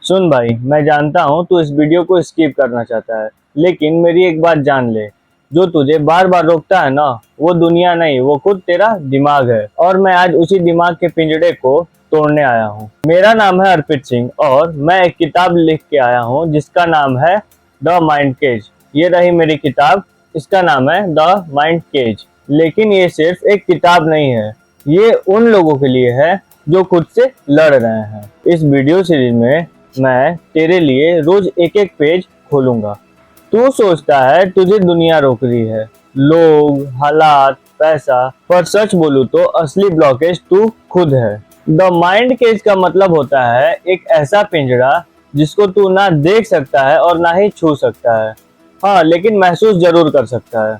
सुन भाई, मैं जानता हूँ तू इस वीडियो को स्किप करना चाहता है, लेकिन मेरी एक बात जान ले। जो तुझे बार बार रोकता है ना, वो दुनिया नहीं, वो खुद तेरा दिमाग है। और मैं आज उसी दिमाग के पिंजड़े को तोड़ने आया हूँ। मेरा नाम है अर्पित सिंह और मैं एक किताब लिख के आया हूँ जिसका नाम है द माइंड केज। ये रही मेरी किताब, इसका नाम है द माइंड केज। लेकिन ये सिर्फ एक किताब नहीं है, ये उन लोगों के लिए है जो खुद से लड़ रहे हैं। इस वीडियो सीरीज में मैं तेरे लिए रोज एक एक पेज खोलूंगा। तू सोचता है तुझे दुनिया रोक रही है, लोग, हालात, पैसा, पर सच बोलूं तो असली ब्लॉकेज तू खुद है। द माइंड केज का मतलब होता है एक ऐसा पिंजरा जिसको तू ना देख सकता है और ना ही छू सकता है। हाँ, लेकिन महसूस जरूर कर सकता है।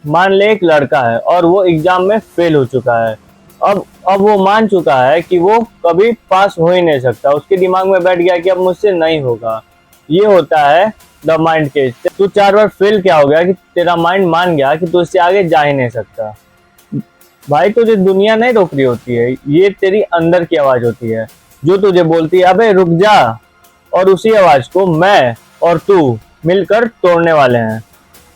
मान ले एक लड़का है और वो एग्जाम में फेल हो चुका है। अब वो मान चुका है कि वो कभी पास हो ही नहीं सकता। उसके दिमाग में बैठ गया कि अब मुझसे नहीं होगा। ये होता है द माइंड केज। तू 4 बार फेल क्या हो गया कि तेरा माइंड मान गया कि तू इससे आगे जा ही नहीं सकता। भाई, तुझे दुनिया नहीं रोक रही होती है, ये तेरी अंदर की आवाज होती है जो तुझे बोलती है अबे रुक जा। और उसी आवाज को मैं और तू मिलकर तोड़ने वाले हैं।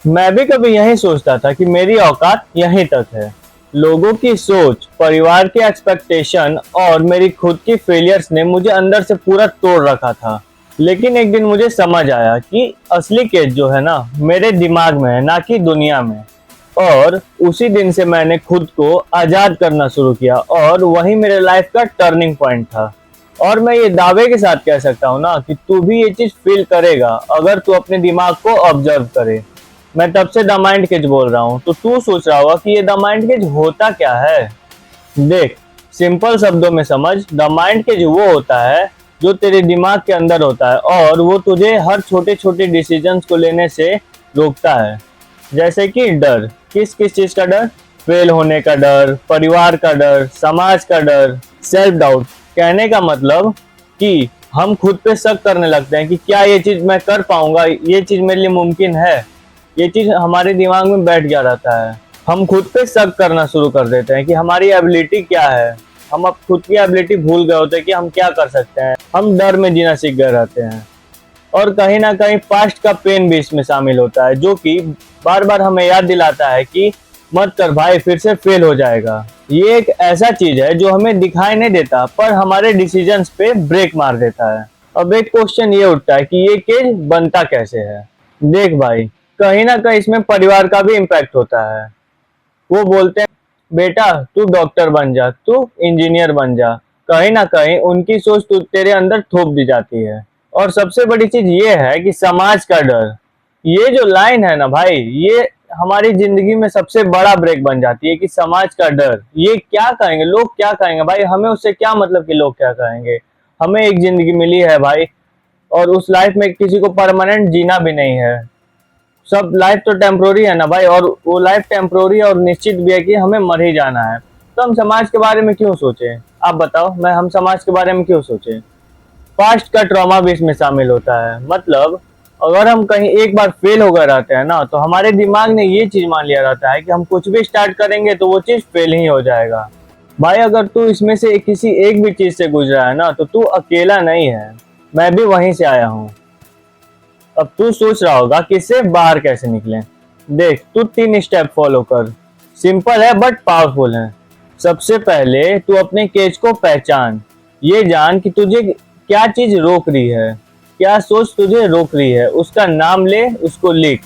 मैं भी कभी यही सोचता था कि मेरी औकात यहीं तक है। लोगों की सोच, परिवार के एक्सपेक्टेशन और मेरी खुद की फेलियर्स ने मुझे अंदर से पूरा तोड़ रखा था। लेकिन एक दिन मुझे समझ आया कि असली केस जो है ना, मेरे दिमाग में है, ना कि दुनिया में। और उसी दिन से मैंने खुद को आजाद करना शुरू किया और वही मेरे लाइफ का टर्निंग पॉइंट था। और मैं ये दावे के साथ कह सकता हूँ ना कि तू भी ये चीज फील करेगा अगर तू अपने दिमाग को ऑब्जर्व करे। मैं तब से द माइंड केज बोल रहा हूँ, तो तू सोच रहा होगा कि ये द माइंड केज होता क्या है। देख, सिंपल शब्दों में समझ, द माइंड केज वो होता है जो तेरे दिमाग के अंदर होता है और वो तुझे हर छोटे छोटे डिसीजंस को लेने से रोकता है। जैसे कि डर, किस किस चीज का डर? फेल होने का डर, परिवार का डर, समाज का डर, सेल्फ डाउट। कहने का मतलब कि हम खुद पे शक करने लगते हैं कि क्या ये चीज मैं कर पाऊंगा, ये चीज मेरे लिए मुमकिन है। ये चीज हमारे दिमाग में बैठ गया रहता है। हम खुद पे शक करना शुरू कर देते हैं कि हमारी एबिलिटी क्या है। हम अब खुद की एबिलिटी भूल गए होते हैं कि हम क्या कर सकते हैं। हम डर में जीना सीख गए रहते हैं। और कहीं ना कहीं पास्ट का पेन भी इसमें शामिल होता है, जो कि बार बार हमें याद दिलाता है कि मत कर भाई, फिर से फेल हो जाएगा। ये एक ऐसा चीज है जो हमें दिखाई नहीं देता पर हमारे डिसीजंस पे ब्रेक मार देता है। अब एक क्वेश्चन ये उठता है कि ये केज बनता कैसे है। देख भाई, कहीं ना कहीं इसमें परिवार का भी इम्पैक्ट होता है। वो बोलते हैं बेटा तू डॉक्टर बन जा, तू इंजीनियर बन जा। कहीं ना कहीं उनकी सोच तेरे अंदर थोप दी जाती है। और सबसे बड़ी चीज ये है कि समाज का डर। ये जो लाइन है ना भाई, ये हमारी जिंदगी में सबसे बड़ा ब्रेक बन जाती है कि समाज का डर। ये क्या कहेंगे, लोग क्या कहेंगे। भाई, हमें उससे क्या मतलब कि लोग क्या कहेंगे। हमें एक जिंदगी मिली है भाई, और उस लाइफ में किसी को परमानेंट जीना भी नहीं है। सब लाइफ तो टेम्प्रोरी है ना भाई, और वो लाइफ टेम्प्रोरी और निश्चित भी है कि हमें मर ही जाना है। तो हम समाज के बारे में क्यों सोचें? आप बताओ, हम समाज के बारे में क्यों सोचें? पास्ट का ट्रॉमा भी इसमें शामिल होता है। मतलब अगर हम कहीं एक बार फेल हो गए रहते हैं ना, तो हमारे दिमाग ने ये चीज मान लिया रहता है कि हम कुछ भी स्टार्ट करेंगे तो वो चीज फेल ही हो जाएगा। भाई, अगर तू इसमें से किसी एक भी चीज से गुजरा है ना, तो तू अकेला नहीं है। मैं भी वहीं से आया हूँ। अब तू सोच रहा होगा कि इससे बाहर कैसे निकलें। देख, तू 3 स्टेप फॉलो कर। सिंपल है बट पावरफुल है। सबसे पहले तू अपने केज को पहचान। ये जान कि तुझे क्या चीज रोक रही है, क्या सोच तुझे रोक रही है। उसका नाम ले, उसको लिख।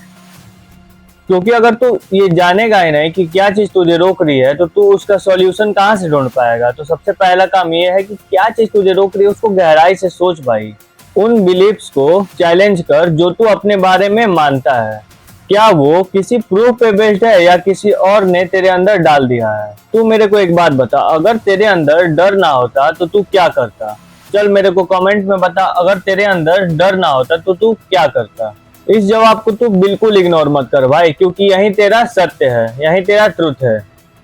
क्योंकि अगर तू ये जानेगा ही नहीं कि क्या चीज तुझे रोक रही है, तो तू उसका सॉल्यूशन कहाँ से ढूंढ पाएगा। तो सबसे पहला काम ये है कि क्या चीज तुझे रोक रही है, उसको गहराई से सोच भाई। उन बिलीव्स को चैलेंज कर जो तू अपने बारे में मानता है। क्या वो किसी प्रूफ पे बेस्ड है या किसी और ने तेरे अंदर डाल दिया है। तू मेरे को एक बात बता, अगर तेरे अंदर डर ना होता तो तू क्या करता? चल मेरे को कमेंट में बता, अगर तेरे अंदर डर ना होता तो तू क्या करता? इस जवाब को तू बिल्कुल इग्नोर मत कर भाई, क्योंकि यही तेरा सत्य है, यही तेरा ट्रुथ है।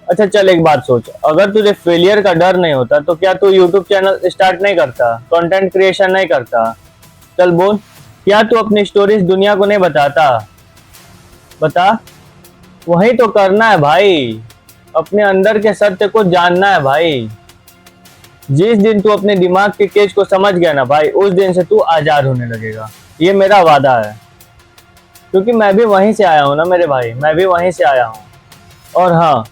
अच्छा चल, एक बात सोच, अगर तुझे फेलियर का डर नहीं होता तो क्या तू यूट्यूब चैनल स्टार्ट नहीं करता, कंटेंट क्रिएशन नहीं करता? चल बोल, क्या तू अपनी स्टोरीज दुनिया को नहीं बताता? बता। वही तो करना है भाई, अपने अंदर के सत्य को जानना है भाई। जिस दिन तू अपने दिमाग के केज को समझ गया ना भाई, उस दिन से तू आजाद होने लगेगा। ये मेरा वादा है, क्योंकि मैं भी वहीं से आया हूँ ना मेरे भाई, मैं भी वहीं से आया हूँ। और हाँ,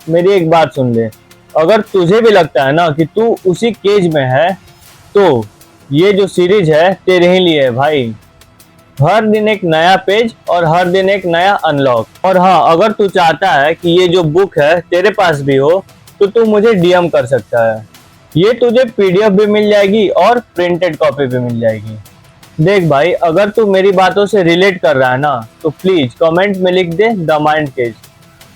मेरी एक बात सुन ले, अगर तुझे भी लगता है ना कि तू उसी केज में है, तो ये जो सीरीज है तेरे ही लिए है भाई। हर दिन एक नया पेज और हर दिन एक नया अनलॉक। और हाँ, अगर तू चाहता है कि ये जो बुक है तेरे पास भी हो, तो तू मुझे डीएम कर सकता है। ये तुझे पीडीएफ भी मिल जाएगी और प्रिंटेड कॉपी भी मिल जाएगी। देख भाई, अगर तू मेरी बातों से रिलेट कर रहा है ना, तो प्लीज कमेंट में लिख दे द माइंड केज।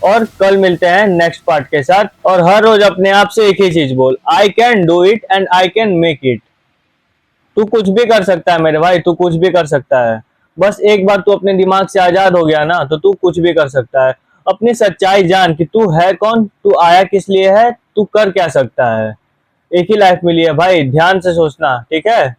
और कल मिलते हैं नेक्स्ट पार्ट के साथ। और हर रोज अपने आप से एक ही चीज बोल, I can do it and I can make it. तू कुछ भी कर सकता है मेरे भाई, तू कुछ भी कर सकता है। बस एक बार तू अपने दिमाग से आजाद हो गया ना, तो तू कुछ भी कर सकता है। अपनी सच्चाई जान कि तू है कौन, तू आया किस लिए है, तू कर क्या सकता है। एक ही लाइफ मिली है भाई, ध्यान से सोचना, ठीक है।